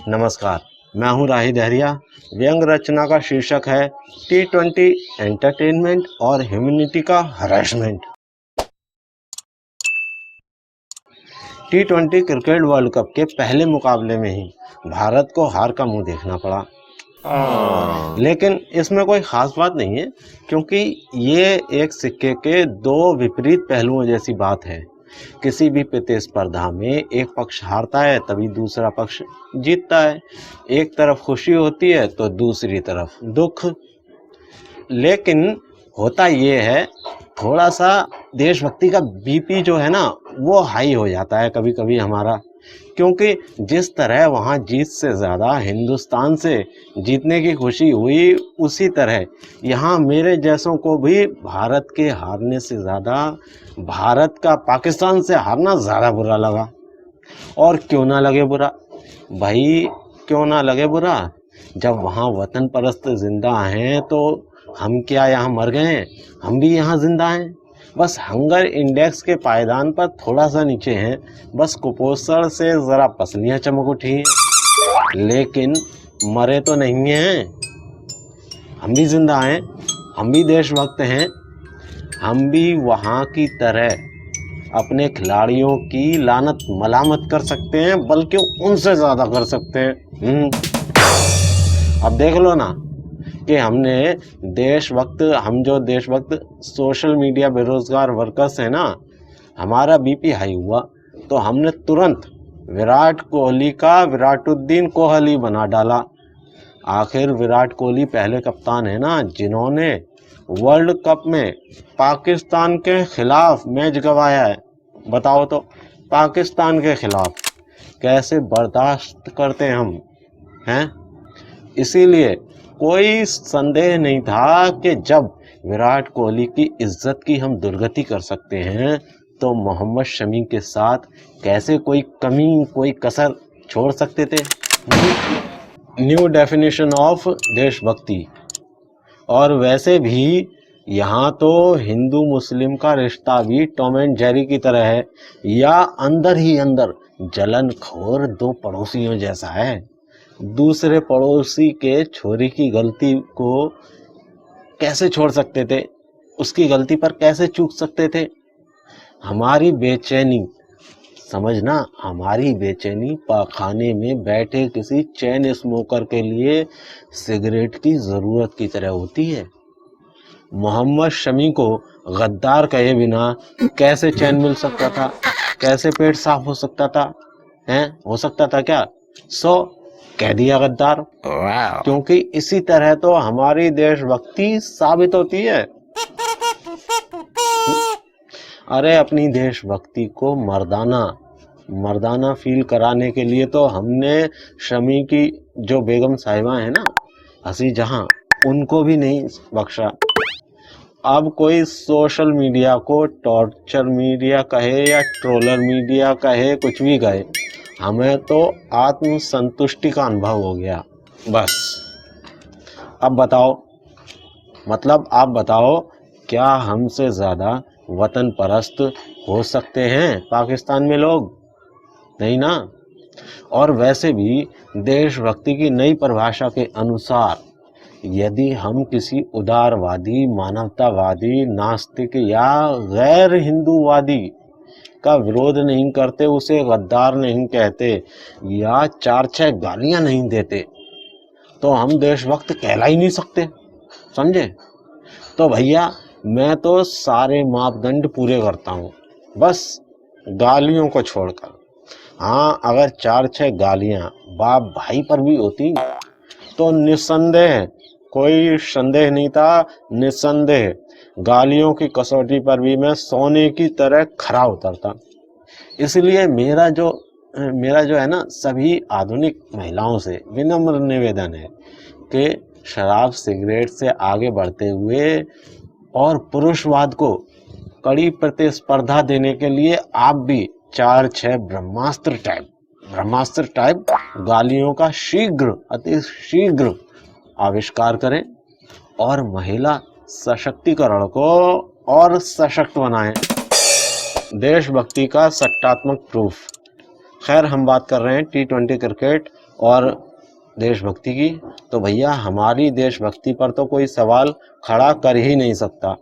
नमस्कार, मैं हूं राही दहरिया। व्यंग रचना का शीर्षक है T20 एंटरटेनमेंट और ह्यूमैनिटी का harassment. T20 cricket world cup के पहले मुकाबले में ही भारत को हार का मुंह देखना पड़ा। लेकिन इसमें कोई खास बात नहीं है, क्योंकि ये एक सिक्के के दो विपरीत पहलुओं जैसी बात है। किसी भी प्रतिस्पर्धा में एक पक्ष हारता है तभी दूसरा पक्ष जीतता है। एक तरफ खुशी होती है तो दूसरी तरफ दुख। लेकिन होता ये है, थोड़ा सा देशभक्ति का बीपी जो है ना वो हाई हो जाता है कभी कभी हमारा, क्योंकि जिस तरह वहाँ जीत से ज़्यादा हिंदुस्तान से जीतने की खुशी हुई, उसी तरह यहाँ मेरे जैसों को भी भारत के हारने से ज़्यादा भारत का पाकिस्तान से हारना ज़्यादा बुरा लगा। और क्यों ना लगे बुरा भाई, क्यों ना लगे बुरा। जब वहाँ वतन परस्त जिंदा हैं तो हम क्या यहाँ मर गए हैं? हम भी यहाँ जिंदा हैं, बस हंगर इंडेक्स के पायदान पर थोड़ा सा नीचे हैं। बस कुपोषण से ज़रा पसलियाँ चमक उठी हैं, लेकिन मरे तो नहीं हैं। हम भी जिंदा हैं, हम भी देशभक्त हैं। हम भी वहाँ की तरह अपने खिलाड़ियों की लानत मलामत कर सकते हैं, बल्कि उनसे ज़्यादा कर सकते हैं। अब देख लो ना कि हम जो देशभक्त सोशल मीडिया बेरोजगार वर्कर्स हैं ना, हमारा बीपी हाई हुआ तो हमने तुरंत विराट कोहली का विराटुद्दीन कोहली बना डाला। आखिर विराट कोहली पहले कप्तान है ना जिन्होंने वर्ल्ड कप में पाकिस्तान के खिलाफ मैच गंवाया है। बताओ तो, पाकिस्तान के खिलाफ कैसे बर्दाश्त करते हम हैं? इसीलिए कोई संदेह नहीं था कि जब विराट कोहली की इज्जत की हम दुर्गति कर सकते हैं तो मोहम्मद शमी के साथ कैसे कोई कमी, कोई कसर छोड़ सकते थे। न्यू डेफिनेशन ऑफ देशभक्ति। और वैसे भी यहाँ तो हिंदू मुस्लिम का रिश्ता भी टॉम एंड जेरी की तरह है, या अंदर ही अंदर जलनखोर दो पड़ोसियों जैसा है। दूसरे पड़ोसी के छोरी की गलती को कैसे छोड़ सकते थे, उसकी गलती पर कैसे चूक सकते थे। हमारी बेचैनी, समझना, हमारी बेचैनी पाखाने में बैठे किसी चैन स्मोकर के लिए सिगरेट की ज़रूरत की तरह होती है। मोहम्मद शमी को गद्दार कहे बिना कैसे चैन मिल सकता था? कैसे पेट साफ हो सकता था? हो सकता था क्या? कह दिया गद्दार। क्योंकि इसी तरह तो हमारी देशभक्ति साबित होती है। अरे अपनी देशभक्ति को मर्दाना फील कराने के लिए तो हमने शमी की जो बेगम साहिबा है ना, हंसी जहां, उनको भी नहीं बख्शा। अब कोई सोशल मीडिया को टॉर्चर मीडिया कहे या ट्रोलर मीडिया कहे, कुछ भी कहे, हमें तो आत्मसंतुष्टि का अनुभव हो गया बस। अब बताओ, आप बताओ, क्या हमसे ज़्यादा वतन परस्त हो सकते हैं पाकिस्तान में लोग? नहीं ना। और वैसे भी देशभक्ति की नई परिभाषा के अनुसार यदि हम किसी उदारवादी, मानवतावादी, नास्तिक या गैर हिंदूवादी का विरोध नहीं करते, उसे गद्दार नहीं कहते या 4-6 गालियां नहीं देते, तो हम देशभक्त कहला ही नहीं सकते, समझे? तो भैया मैं तो सारे मापदंड पूरे करता हूँ, बस गालियों को छोड़कर। हाँ, अगर 4-6 गालियां बाप भाई पर भी होती तो निस्संदेह, कोई संदेह नहीं था, निस्संदेह गालियों की कसौटी पर भी मैं सोने की तरह खरा उतरता। इसलिए मेरा जो है ना, सभी आधुनिक महिलाओं से विनम्र निवेदन है कि शराब सिगरेट से आगे बढ़ते हुए और पुरुषवाद को कड़ी प्रतिस्पर्धा देने के लिए आप भी 4-6 ब्रह्मास्त्र टाइप गालियों का अति शीघ्र आविष्कार करें और महिला सशक्तिकरण को और सशक्त बनाएं। देशभक्ति का सट्टात्मक प्रूफ। खैर, हम बात कर रहे हैं T20 क्रिकेट और देशभक्ति की, तो भैया हमारी देशभक्ति पर तो कोई सवाल खड़ा कर ही नहीं सकता।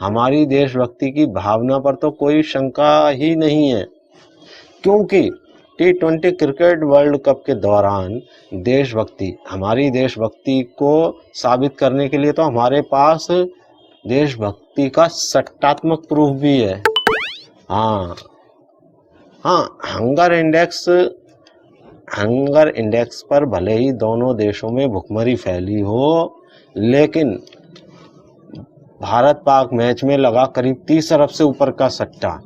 हमारी देशभक्ति की भावना पर तो कोई शंका ही नहीं है, क्योंकि T20 क्रिकेट वर्ल्ड कप के दौरान हमारी देशभक्ति को साबित करने के लिए तो हमारे पास देशभक्ति का सट्टात्मक प्रूफ भी है। हाँ हाँ, हंगर इंडेक्स पर भले ही दोनों देशों में भुखमरी फैली हो, लेकिन भारत पाक मैच में लगा करीब 30 अरब से ऊपर का सट्टा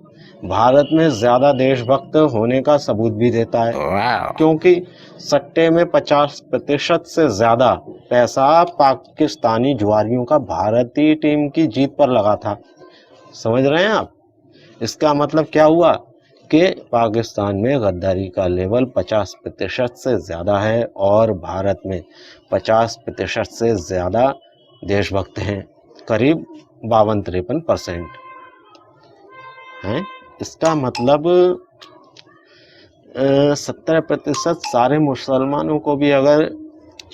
भारत में ज्यादा देशभक्त होने का सबूत भी देता है, क्योंकि सट्टे में 50% से ज्यादा पैसा पाकिस्तानी जुआरियों का भारतीय टीम की जीत पर लगा था। समझ रहे हैं आप? इसका मतलब क्या हुआ कि पाकिस्तान में गद्दारी का लेवल 50% से ज़्यादा है और भारत में 50% से ज़्यादा देशभक्त हैं, करीब 52-53% हैं। इसका मतलब 70% सारे मुसलमानों को भी अगर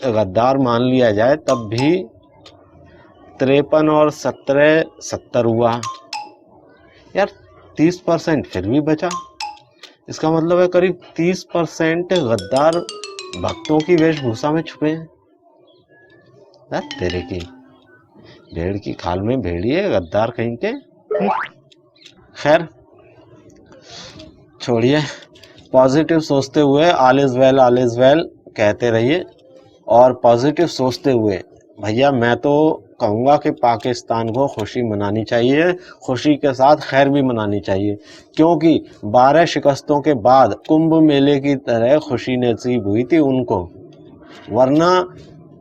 गद्दार मान लिया जाए तब भी 53 और 17 70 हुआ यार, 30% फिर भी बचा। इसका मतलब है करीब 30% गद्दार भक्तों की वेशभूषा में छुपे हैं। तेरे की भेड़ की खाल में भेड़िए, गद्दार कहीं के। खैर छोड़िए, पॉजिटिव सोचते हुए ऑल इज वेल कहते रहिए। और पॉजिटिव सोचते हुए भैया मैं तो कहूँगा कि पाकिस्तान को खुशी मनानी चाहिए, खुशी के साथ खैर भी मनानी चाहिए, क्योंकि 12 शिकस्तों के बाद कुंभ मेले की तरह खुशी नसीब हुई थी उनको, वरना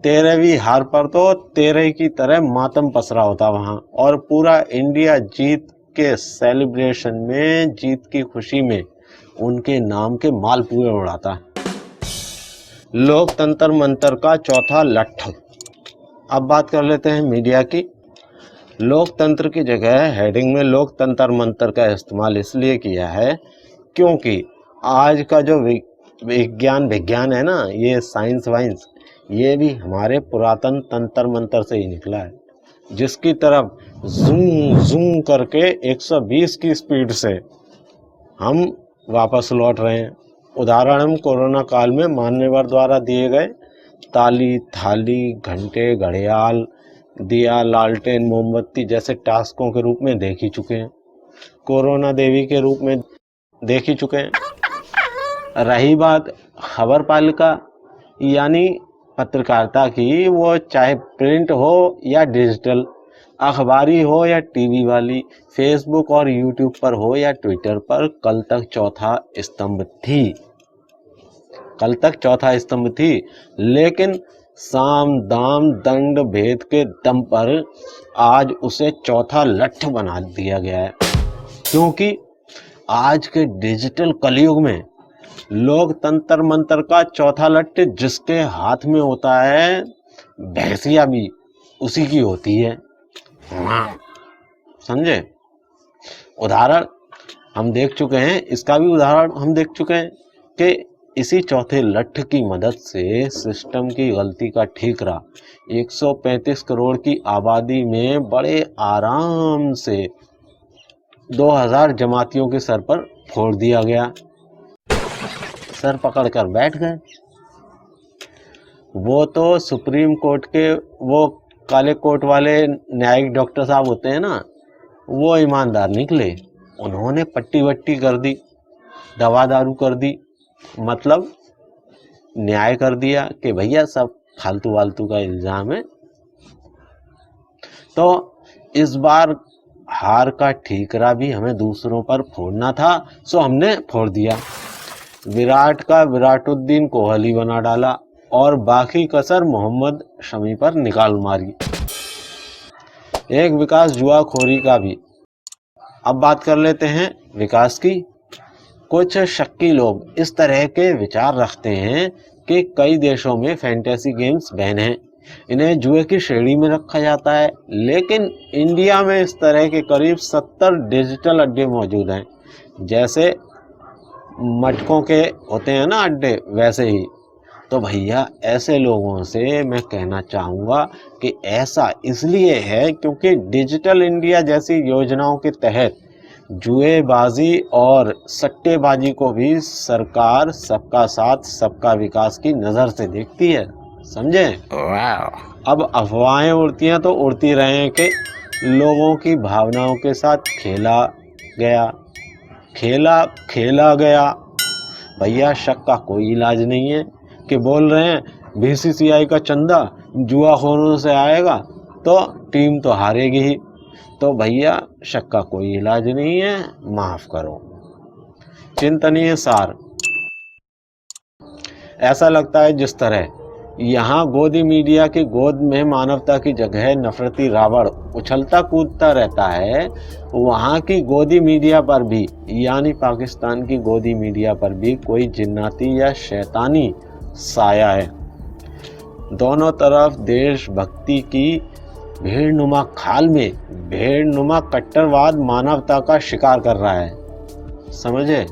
13वीं हार पर तो 13 की तरह मातम पसरा होता वहाँ। और पूरा इंडिया जीत के सेलिब्रेशन में, जीत की खुशी में उनके नाम के मालपुए उड़ाता। लोकतंत्र मंत्र का चौथा लठ। अब बात कर लेते हैं मीडिया की। लोकतंत्र की जगह हेडिंग में लोकतंत्र मंत्र का इस्तेमाल इसलिए किया है क्योंकि आज का जो विज्ञान है ना, ये साइंस वाइंस, ये भी हमारे पुरातन तंत्र मंत्र से ही निकला है, जिसकी तरफ जूम जूम करके 120 की स्पीड से हम वापस लौट रहे हैं। उदाहरण हम कोरोना काल में मान्यवर द्वारा दिए गए ताली, थाली, घंटे, घड़ियाल, दिया, लालटेन, मोमबत्ती जैसे टास्कों के रूप में देख ही चुके हैं, कोरोना देवी के रूप में देख ही चुके हैं। रही बात खबर पालिका यानी पत्रकारिता की, वो चाहे प्रिंट हो या डिजिटल, अखबारी हो या टीवी वाली, फेसबुक और यूट्यूब पर हो या ट्विटर पर, कल तक चौथा स्तंभ थी, लेकिन साम दाम दंड भेद के दम पर आज उसे चौथा लठ बना दिया गया है, क्योंकि आज के डिजिटल कलयुग में लोकतंत्र मंत्र का चौथा लठ जिसके हाथ में होता है, भैंसिया भी उसी की होती है। समझे? उदाहरण हम देख चुके हैं, इसका भी उदाहरण हम देख चुके हैं कि इसी चौथे लठ की मदद से सिस्टम की गलती का ठीकरा 135 करोड़ की आबादी में बड़े आराम से 2000 जमातियों के सर पर फोड़ दिया गया। सर पकड़कर बैठ गए। वो तो सुप्रीम कोर्ट के वो काले कोट वाले न्यायिक डॉक्टर साहब होते हैं ना, वो ईमानदार निकले। उन्होंने पट्टी वट्टी कर दी, दवा दारू कर दी, मतलब न्याय कर दिया कि भैया सब फालतू वालतू का इल्जाम है। तो इस बार हार का ठीकरा भी हमें दूसरों पर फोड़ना था, सो हमने फोड़ दिया। विराट का विराटुद्दीन कोहली बना डाला और बाकी कसर मोहम्मद शमी पर निकाल मारी। एक विकास जुआखोरी का भी। अब बात कर लेते हैं विकास की। कुछ शक्की लोग इस तरह के विचार रखते हैं कि कई देशों में फैंटेसी गेम्स बैन हैं, इन्हें जुए की श्रेणी में रखा जाता है, लेकिन इंडिया में इस तरह के करीब 70 डिजिटल अड्डे मौजूद हैं। जैसे मटकों के होते हैं ना अड्डे, वैसे ही। तो भैया ऐसे लोगों से मैं कहना चाहूँगा कि ऐसा इसलिए है क्योंकि डिजिटल इंडिया जैसी योजनाओं के तहत जुएबाजी और सट्टेबाजी को भी सरकार सबका साथ सबका विकास की नज़र से देखती है, समझे। अब अफवाहें उड़ती हैं तो उड़ती रहें कि लोगों की भावनाओं के साथ खेला गया। भैया शक का कोई इलाज नहीं है कि बोल रहे हैं बीसीसीआई का चंदा जुआखोरों से आएगा तो टीम तो हारेगी ही। तो भैया शक का कोई इलाज नहीं है, माफ करो। चिंतनीय सार, ऐसा लगता है जिस तरह यहाँ गोदी मीडिया की गोद में मानवता की जगह नफरती रावण उछलता कूदता रहता है, वहाँ की गोदी मीडिया पर भी यानी पाकिस्तान की गोदी मीडिया पर भी कोई जिन्नाती या शैतानी साया है। दोनों तरफ देशभक्ति की भेड़नुमा खाल में भेड़नुमा कट्टरवाद मानवता का शिकार कर रहा है, समझे।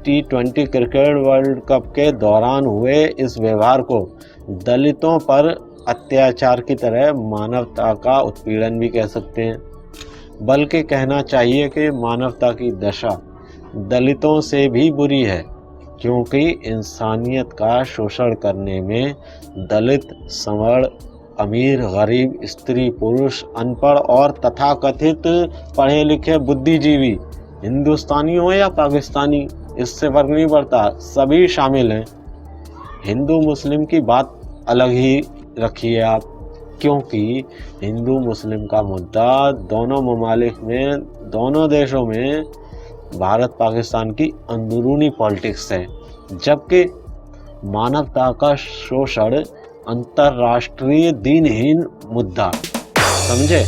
T20 क्रिकेट वर्ल्ड कप के दौरान हुए इस व्यवहार को दलितों पर अत्याचार की तरह मानवता का उत्पीड़न भी कह सकते हैं, बल्कि कहना चाहिए कि मानवता की दशा दलितों से भी बुरी है, क्योंकि इंसानियत का शोषण करने में दलित, सवर्ण, अमीर, गरीब, स्त्री, पुरुष, अनपढ़ और तथाकथित पढ़े लिखे बुद्धिजीवी, हिंदुस्तानी हो या पाकिस्तानी, इससे फर्क नहीं पड़ता, सभी शामिल हैं। हिंदू मुस्लिम की बात अलग ही रखिए आप, क्योंकि हिंदू मुस्लिम का मुद्दा दोनों ममालिक में, दोनों देशों में भारत पाकिस्तान की अंदरूनी पॉलिटिक्स है, जबकि मानवता का शोषण अंतर्राष्ट्रीय दीनहीन मुद्दा, समझे।